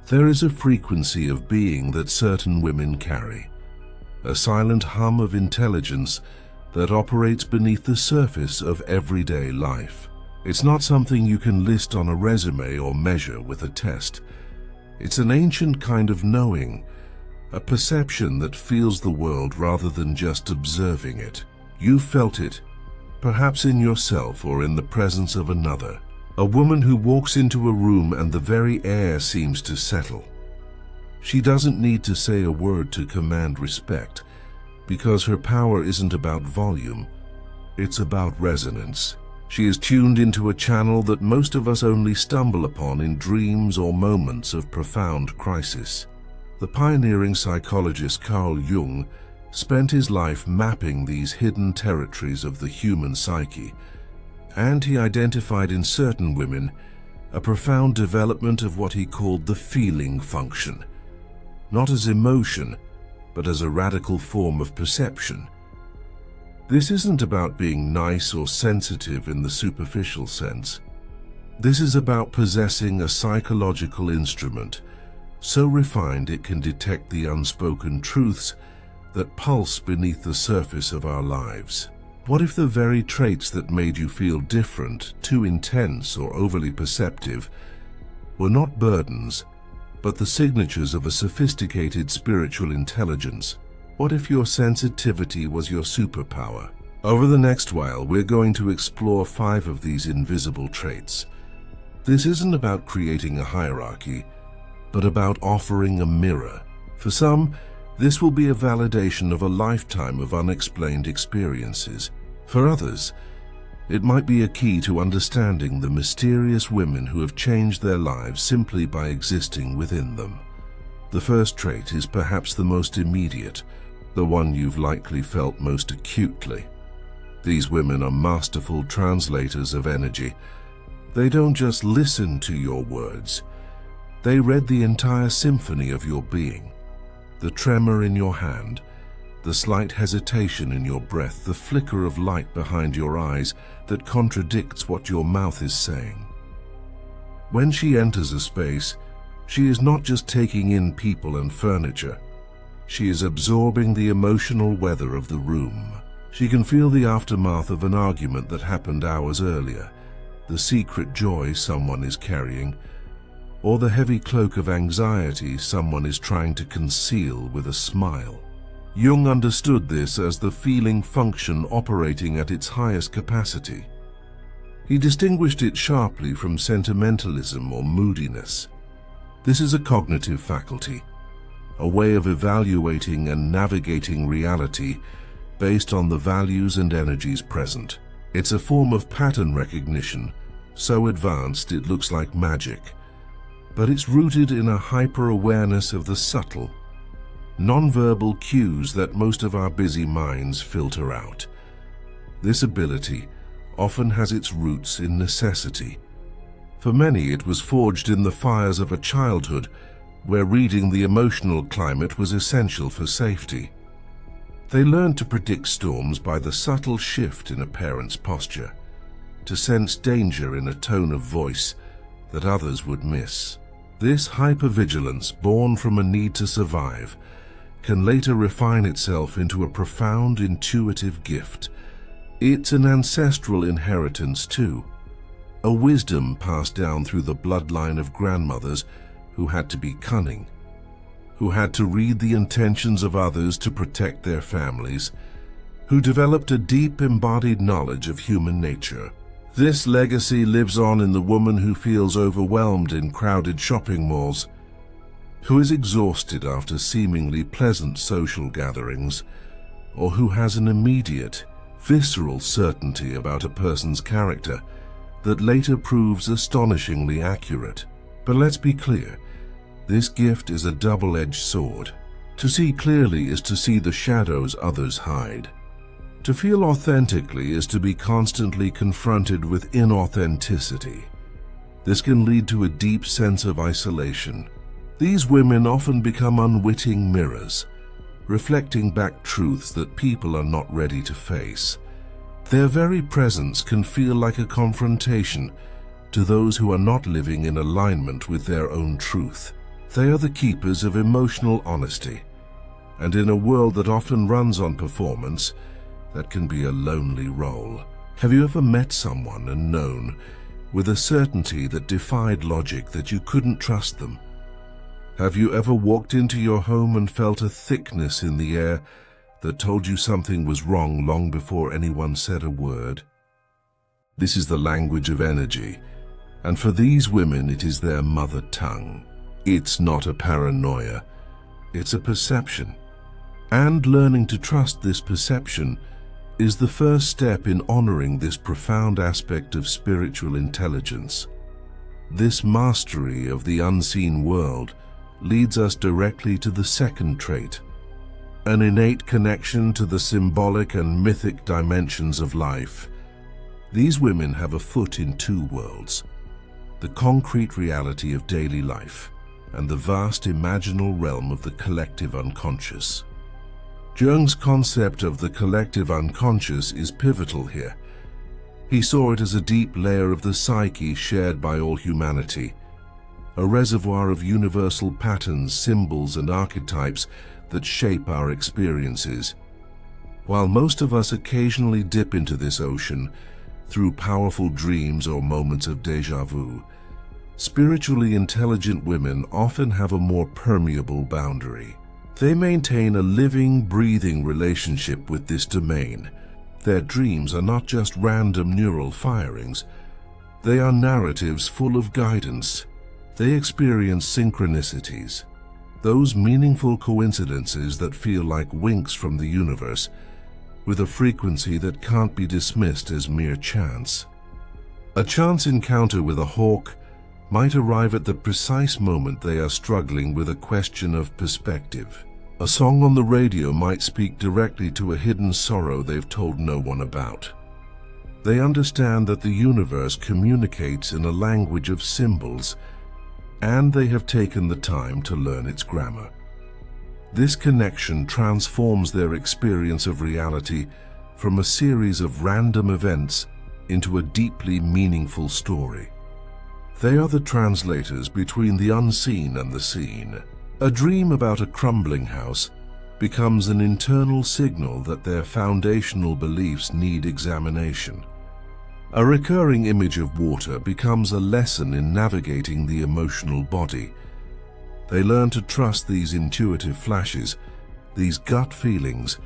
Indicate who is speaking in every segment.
Speaker 1: There is a frequency of being that certain women carry, a silent hum of intelligence that operates beneath the surface of everyday life. It's not something you can list on a resume or measure with a test. It's an ancient kind of knowing, a perception that feels the world rather than just observing it. You felt it, perhaps in yourself or in the presence of another. A woman who walks into a room and the very air seems to settle. She doesn't need to say a word to command respect, because her power isn't about volume, it's about resonance. She is tuned into a channel that most of us only stumble upon in dreams or moments of profound crisis. The pioneering psychologist Carl Jung spent his life mapping these hidden territories of the human psyche, and he identified in certain women a profound development of what he called the feeling function, not as emotion, but as a radical form of perception. This isn't about being nice or sensitive in the superficial sense. This is about possessing a psychological instrument so refined it can detect the unspoken truths that pulse beneath the surface of our lives. What if the very traits that made you feel different, too intense, or overly perceptive were not burdens, but the signatures of a sophisticated spiritual intelligence? What if your sensitivity was your superpower? Over the next while, we're going to explore 5 of these invisible traits. This isn't about creating a hierarchy, but about offering a mirror. For some, this will be a validation of a lifetime of unexplained experiences. For others, it might be a key to understanding the mysterious women who have changed their lives simply by existing within them. The first trait is perhaps the most immediate, the one you've likely felt most acutely. These women are masterful translators of energy. They don't just listen to your words. They read the entire symphony of your being. The tremor in your hand, the slight hesitation in your breath, the flicker of light behind your eyes that contradicts what your mouth is saying. When she enters a space, she is not just taking in people and furniture. She is absorbing the emotional weather of the room. She can feel the aftermath of an argument that happened hours earlier, the secret joy someone is carrying, or the heavy cloak of anxiety someone is trying to conceal with a smile. Jung understood this as the feeling function operating at its highest capacity. He distinguished it sharply from sentimentalism or moodiness. This is a cognitive faculty, a way of evaluating and navigating reality based on the values and energies present. It's a form of pattern recognition, so advanced it looks like magic. But it's rooted in a hyper-awareness of the subtle, non-verbal cues that most of our busy minds filter out. This ability often has its roots in necessity. For many, it was forged in the fires of a childhood where reading the emotional climate was essential for safety. They learned to predict storms by the subtle shift in a parent's posture, to sense danger in a tone of voice that others would miss. This hypervigilance, born from a need to survive, can later refine itself into a profound intuitive gift. It's an ancestral inheritance too, a wisdom passed down through the bloodline of grandmothers who had to be cunning, who had to read the intentions of others to protect their families, who developed a deep embodied knowledge of human nature. This legacy lives on in the woman who feels overwhelmed in crowded shopping malls, who is exhausted after seemingly pleasant social gatherings, or who has an immediate, visceral certainty about a person's character that later proves astonishingly accurate. But let's be clear, this gift is a double-edged sword. To see clearly is to see the shadows others hide. To feel authentically is to be constantly confronted with inauthenticity. This can lead to a deep sense of isolation. These women often become unwitting mirrors, reflecting back truths that people are not ready to face. Their very presence can feel like a confrontation to those who are not living in alignment with their own truth. They are the keepers of emotional honesty, and in a world that often runs on performance, that can be a lonely role. Have you ever met someone and known, with a certainty that defied logic, that you couldn't trust them? Have you ever walked into your home and felt a thickness in the air that told you something was wrong long before anyone said a word? This is the language of energy, and for these women it is their mother tongue. It's not a paranoia, it's a perception. And learning to trust this perception is the first step in honoring this profound aspect of spiritual intelligence. This mastery of the unseen world leads us directly to the second trait, an innate connection to the symbolic and mythic dimensions of life. These women have a foot in two worlds, the concrete reality of daily life and the vast imaginal realm of the collective unconscious. Jung's concept of the collective unconscious is pivotal here. He saw it as a deep layer of the psyche shared by all humanity, a reservoir of universal patterns, symbols, and archetypes that shape our experiences. While most of us occasionally dip into this ocean through powerful dreams or moments of déjà vu, spiritually intelligent women often have a more permeable boundary. They maintain a living, breathing relationship with this domain. Their dreams are not just random neural firings. They are narratives full of guidance. They experience synchronicities, those meaningful coincidences that feel like winks from the universe, with a frequency that can't be dismissed as mere chance. A chance encounter with a hawk might arrive at the precise moment they are struggling with a question of perspective. A song on the radio might speak directly to a hidden sorrow they've told no one about. They understand that the universe communicates in a language of symbols, and they have taken the time to learn its grammar. This connection transforms their experience of reality from a series of random events into a deeply meaningful story. They are the translators between the unseen and the seen. A dream about a crumbling house becomes an internal signal that their foundational beliefs need examination. A recurring image of water becomes a lesson in navigating the emotional body. They learn to trust these intuitive flashes, these gut feelings,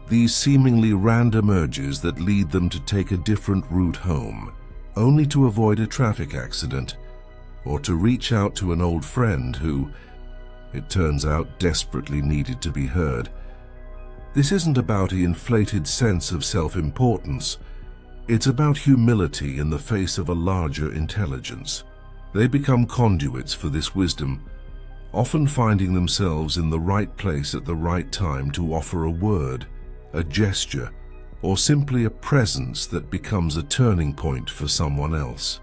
Speaker 1: these seemingly random urges that lead them to take a different route home, only to avoid a traffic accident, or to reach out to an old friend who, it turns out, desperately needed to be heard. This isn't about an inflated sense of self-importance. It's about humility in the face of a larger intelligence. They become conduits for this wisdom, often finding themselves in the right place at the right time to offer a word, a gesture, or simply a presence that becomes a turning point for someone else.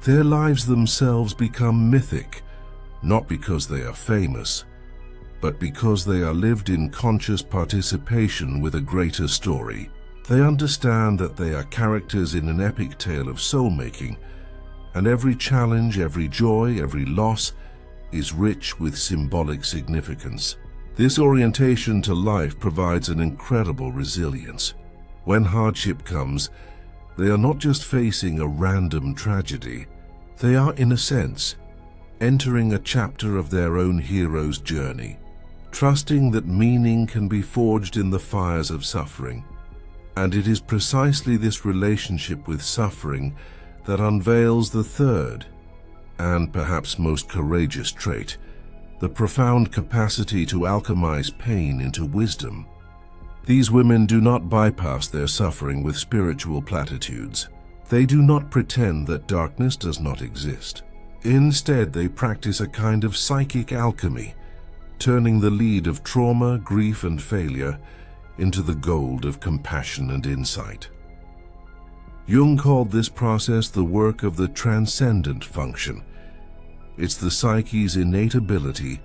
Speaker 1: Their lives themselves become mythic, not because they are famous, but because they are lived in conscious participation with a greater story. They understand that they are characters in an epic tale of soul-making, and every challenge, every joy, every loss is rich with symbolic significance. This orientation to life provides an incredible resilience. When hardship comes, they are not just facing a random tragedy. They are, in a sense, entering a chapter of their own hero's journey, trusting that meaning can be forged in the fires of suffering. And it is precisely this relationship with suffering that unveils the third, and perhaps most courageous trait, the profound capacity to alchemize pain into wisdom. These women do not bypass their suffering with spiritual platitudes. They do not pretend that darkness does not exist. Instead, they practice a kind of psychic alchemy, turning the lead of trauma, grief, and failure into the gold of compassion and insight. Jung called this process the work of the transcendent function. It's the psyche's innate ability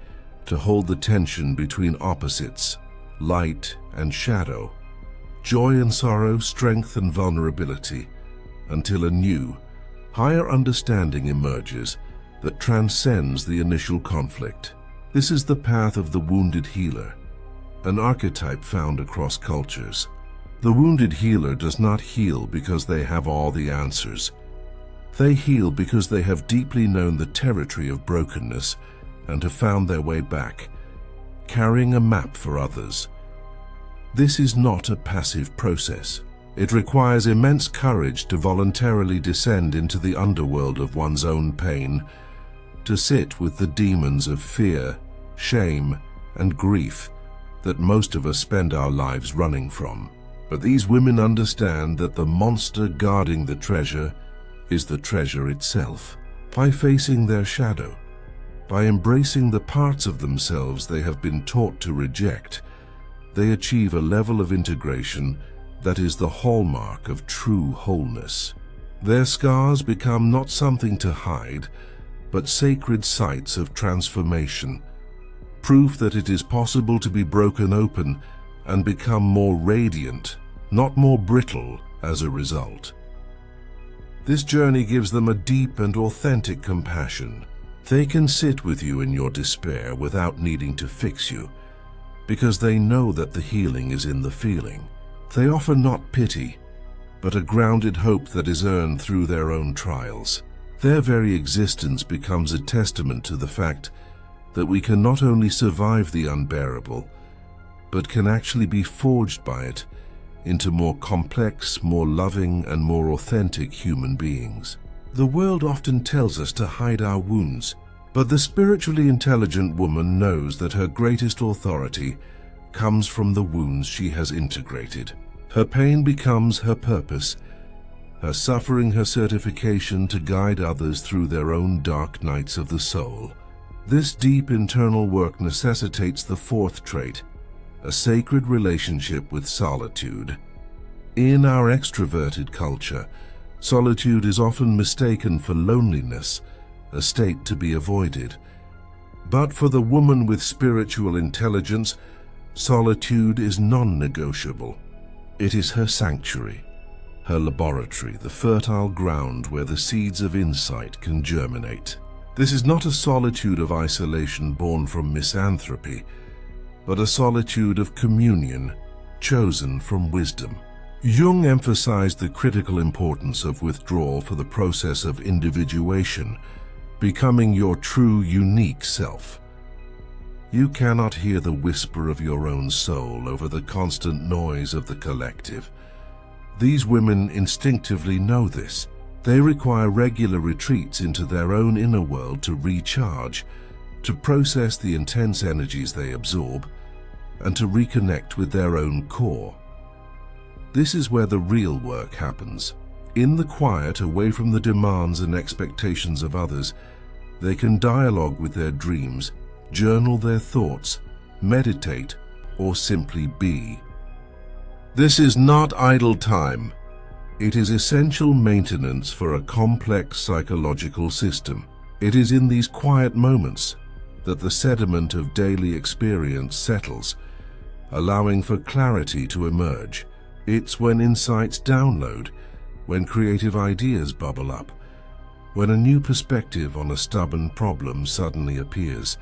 Speaker 1: to hold the tension between opposites, light and shadow, joy and sorrow, strength and vulnerability, until a new, higher understanding emerges that transcends the initial conflict. This is the path of the wounded healer, an archetype found across cultures. The wounded healer does not heal because they have all the answers. They heal because they have deeply known the territory of brokenness and have found their way back, carrying a map for others. This is not a passive process. It requires immense courage to voluntarily descend into the underworld of one's own pain, to sit with the demons of fear, shame, and grief that most of us spend our lives running from. But these women understand that the monster guarding the treasure is the treasure itself. By facing their shadow, by embracing the parts of themselves they have been taught to reject, they achieve a level of integration that is the hallmark of true wholeness. Their scars become not something to hide, but sacred sites of transformation, proof that it is possible to be broken open and become more radiant, not more brittle, as a result. This journey gives them a deep and authentic compassion. They can sit with you in your despair without needing to fix you, because they know that the healing is in the feeling. They offer not pity, but a grounded hope that is earned through their own trials. Their very existence becomes a testament to the fact that we can not only survive the unbearable, but can actually be forged by it into more complex, more loving, and more authentic human beings. The world often tells us to hide our wounds, but the spiritually intelligent woman knows that her greatest authority comes from the wounds she has integrated. Her pain becomes her purpose, her suffering her certification to guide others through their own dark nights of the soul. This deep internal work necessitates the fourth trait, a sacred relationship with solitude. In our extroverted culture, solitude is often mistaken for loneliness, a state to be avoided. But for the woman with spiritual intelligence, solitude is non-negotiable. It is her sanctuary, her laboratory, the fertile ground where the seeds of insight can germinate. This is not a solitude of isolation born from misanthropy, but a solitude of communion chosen from wisdom. Jung emphasized the critical importance of withdrawal for the process of individuation, becoming your true, unique self. You cannot hear the whisper of your own soul over the constant noise of the collective. These women instinctively know this. They require regular retreats into their own inner world to recharge, to process the intense energies they absorb, and to reconnect with their own core. This is where the real work happens. In the quiet, away from the demands and expectations of others, they can dialogue with their dreams, journal their thoughts, meditate, or simply be. This is not idle time. It is essential maintenance for a complex psychological system. It is in these quiet moments that the sediment of daily experience settles, allowing for clarity to emerge. It's when insights download, when creative ideas bubble up, when a new perspective on a stubborn problem suddenly appears.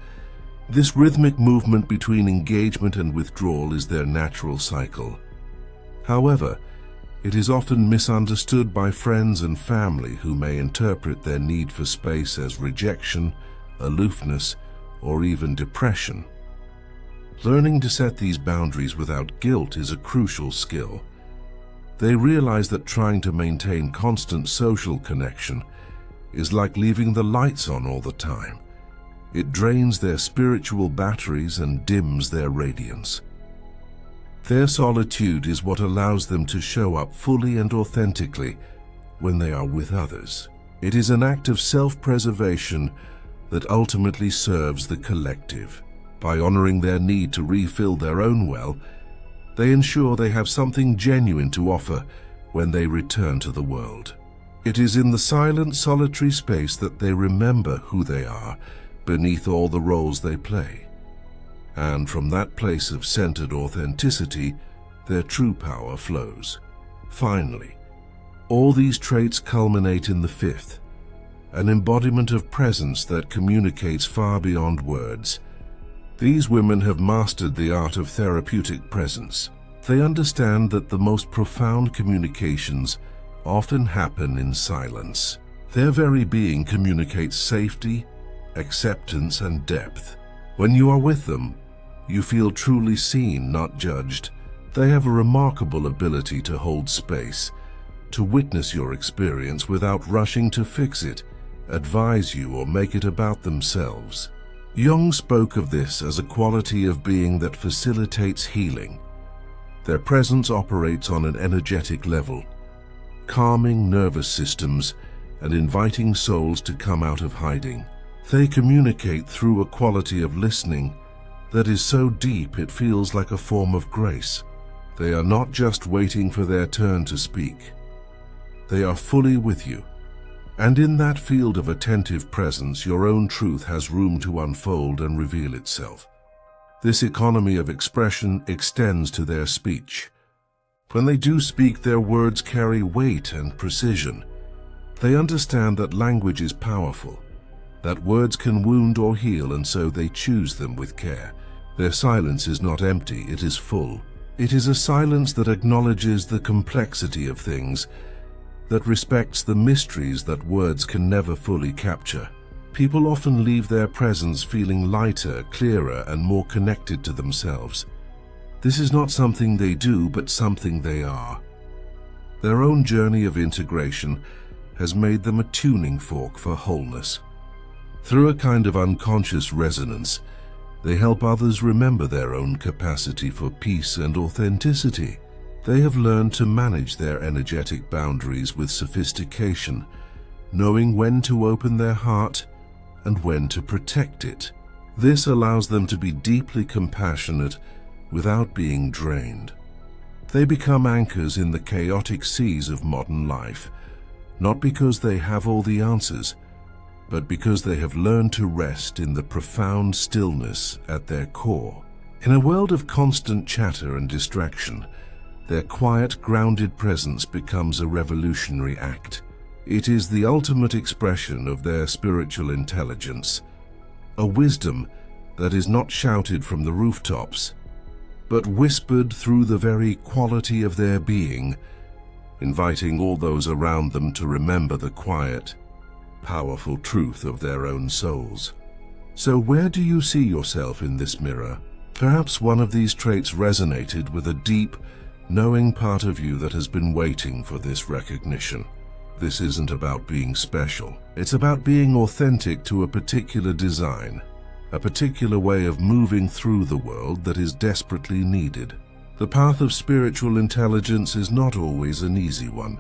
Speaker 1: This rhythmic movement between engagement and withdrawal is their natural cycle. However, it is often misunderstood by friends and family who may interpret their need for space as rejection, aloofness, or even depression. Learning to set these boundaries without guilt is a crucial skill. They realize that trying to maintain constant social connection is like leaving the lights on all the time. It drains their spiritual batteries and dims their radiance. Their solitude is what allows them to show up fully and authentically when they are with others. It is an act of self-preservation that ultimately serves the collective. By honoring their need to refill their own well, they ensure they have something genuine to offer when they return to the world. It is in the silent, solitary space that they remember who they are beneath all the roles they play. And from that place of centered authenticity, their true power flows. Finally, all these traits culminate in the fifth, an embodiment of presence that communicates far beyond words. These women have mastered the art of therapeutic presence. They understand that the most profound communications often happen in silence. Their very being communicates safety, acceptance, and depth. When you are with them, you feel truly seen, not judged. They have a remarkable ability to hold space, to witness your experience without rushing to fix it, advise you, or make it about themselves. Jung spoke of this as a quality of being that facilitates healing. Their presence operates on an energetic level, calming nervous systems and inviting souls to come out of hiding. They communicate through a quality of listening that is so deep it feels like a form of grace. They are not just waiting for their turn to speak. They are fully with you. And in that field of attentive presence, your own truth has room to unfold and reveal itself. This economy of expression extends to their speech. When they do speak, their words carry weight and precision. They understand that language is powerful, that words can wound or heal, and so they choose them with care. Their silence is not empty, it is full. It is a silence that acknowledges the complexity of things, that respects the mysteries that words can never fully capture. People often leave their presence feeling lighter, clearer, and more connected to themselves. This is not something they do, but something they are. Their own journey of integration has made them a tuning fork for wholeness. Through a kind of unconscious resonance, they help others remember their own capacity for peace and authenticity. They have learned to manage their energetic boundaries with sophistication, knowing when to open their heart and when to protect it. This allows them to be deeply compassionate without being drained. They become anchors in the chaotic seas of modern life, not because they have all the answers, but because they have learned to rest in the profound stillness at their core. In a world of constant chatter and distraction, their quiet, grounded presence becomes a revolutionary act. It is the ultimate expression of their spiritual intelligence, a wisdom that is not shouted from the rooftops, but whispered through the very quality of their being, inviting all those around them to remember the quiet, powerful truth of their own souls. So where do you see yourself in this mirror? Perhaps one of these traits resonated with a deep, knowing part of you that has been waiting for this recognition. This isn't about being special. It's about being authentic to a particular design, a particular way of moving through the world that is desperately needed. The path of spiritual intelligence is not always an easy one.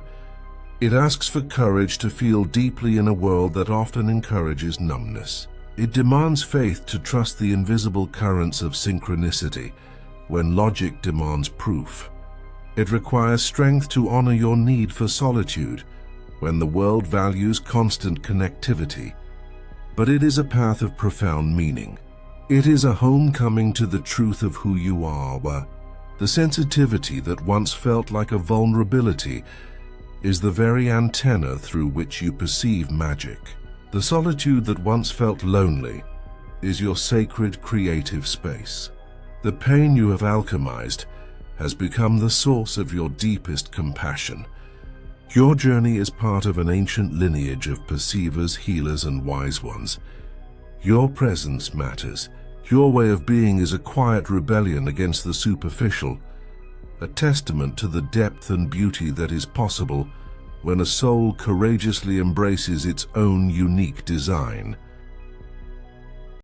Speaker 1: It asks for courage to feel deeply in a world that often encourages numbness. It demands faith to trust the invisible currents of synchronicity when logic demands proof. It requires strength to honor your need for solitude when the world values constant connectivity. But it is a path of profound meaning. It is a homecoming to the truth of who you are, where the sensitivity that once felt like a vulnerability is the very antenna through which you perceive magic. The solitude that once felt lonely is your sacred creative space. The pain you have alchemized has become the source of your deepest compassion. Your journey is part of an ancient lineage of perceivers, healers, and wise ones. Your presence matters. Your way of being is a quiet rebellion against the superficial, a testament to the depth and beauty that is possible when a soul courageously embraces its own unique design.